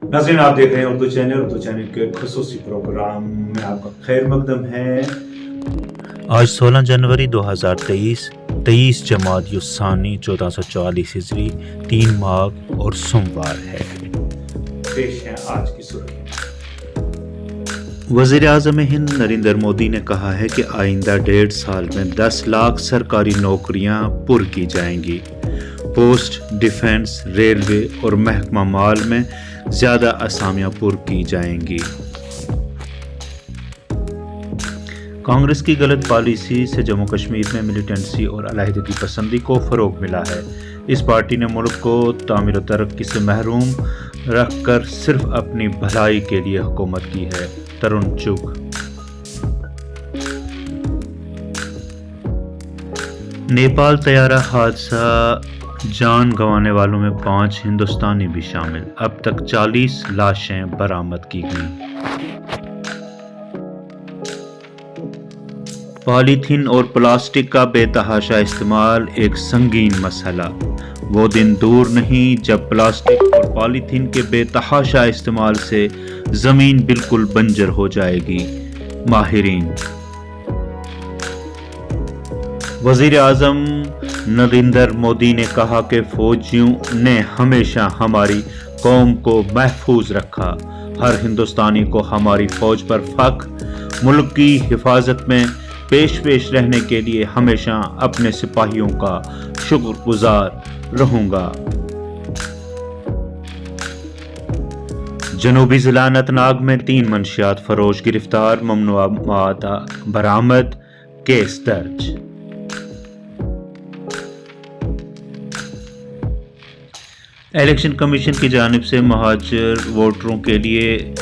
नाज़रीन, आप देख रहे हैं उर्दू चैनल के खसूसी प्रोग्राम में आपका खैर मकदम है। आज 16 जनवरी 2023 23 जमात-उस-सानी 1440 हिजरी 3 माघ और सोमवार है। पेश है आज की सुर्खियां। वज़ीर-ए-आज़म हिंद नरेंद्र मोदी ने कहा है कि आइंदा 1.5 साल में 10 लाख सरकारी नौकरियां पुर की जाएंगी। पोस्ट, डिफेंस, रेलवे और महकमा माल में ज़्यादा असामियां पुर की जाएंगी। कांग्रेस की गलत पॉलिसी से जम्मू कश्मीर में मिलिटेंसी और अलहदगी पसंदी को फ़रोग मिला है। इस पार्टी ने मुल्क को तामीर और तरक्की से महरूम रखकर सिर्फ अपनी भलाई के लिए हुकूमत की है। तरुण चुग। नेपाल तैयारा हादसा, जान गंवाने वालों में 5 हिंदुस्तानी भी शामिल। अब तक 40 लाशें बरामद की गईं। पॉलीथीन और प्लास्टिक का बेतहाशा इस्तेमाल एक संगीन मसला। वो दिन दूर नहीं जब प्लास्टिक और पॉलीथीन के बेतहाशा इस्तेमाल से ज़मीन बिल्कुल बंजर हो जाएगी। माहिरीन। वज़ीर-ए-आज़म नरेंद्र मोदी ने कहा कि फौजियों ने हमेशा हमारी कौम को महफूज रखा। हर हिंदुस्तानी को हमारी फौज पर फ़ख्र। मुल्क की हिफाजत में पेश रहने के लिए हमेशा अपने सिपाहियों का शुक्रगुजार रहूंगा। जनूबी ज़िला अनंतनाग में 3 मंशियात फरोश गिरफ्तार, ममनुआ मादा बरामद, केस दर्ज। इलेक्शन कमीशन की जानिब से महाजर वोटरों के लिए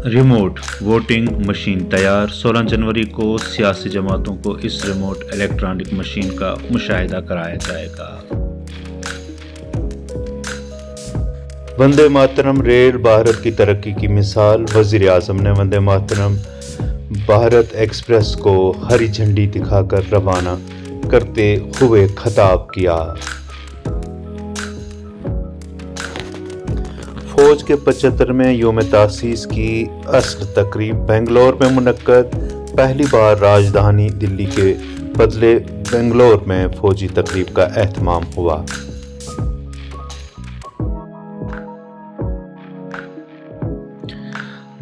रिमोट वोटिंग मशीन तैयार। 16 जनवरी को सियासी जमातों को इस रिमोट इलेक्ट्रॉनिक मशीन का मुशाहिदा कराया जाएगा। वंदे मातरम रेल भारत की तरक्की की मिसाल। वज़ीर-ए-आज़म ने वंदे मातरम भारत एक्सप्रेस को हरी झंडी दिखाकर रवाना करते हुए खिताब किया। फौज के 75वें यौम तासीस की अस्र तकरीब बेंगलोर में मुनक्कद। पहली बार राजधानी दिल्ली के बदले बेंगलोर में फौजी तकरीब का एहतमाम हुआ।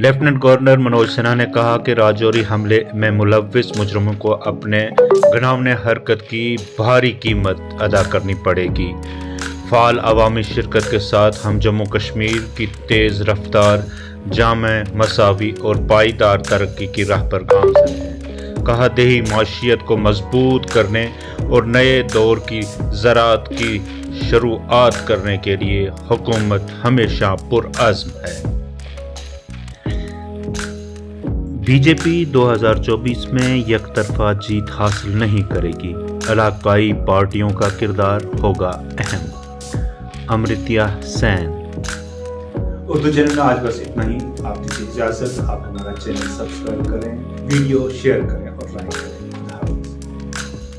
लेफ्टिनेंट गवर्नर मनोज सिन्हा ने कहा कि राजौरी हमले में मुलव्विस मुजरिमों को अपने घिनौने हरकत की भारी कीमत अदा करनी पड़ेगी। फाल अवामी शिरकत के साथ हम जम्मू कश्मीर की तेज़ रफ्तार, जामे, मसावी और पायदार तरक्की की राह पर गामज़न है। कहा, देही माशियत को मजबूत करने और नए दौर की ज़राअत की शुरुआत करने के लिए हुकूमत हमेशा पुरअज़्म है। बीजेपी 2024 में यकतरफा जीत हासिल नहीं करेगी। इलाकाई पार्टियों का किरदार होगा अहम। अमृत्या सेन। उर्दू चैनल में आज बस इतना ही। आप दीजिए इजाजत। आप हमारा चैनल सब्सक्राइब करें, वीडियो शेयर करें और लाइक करें।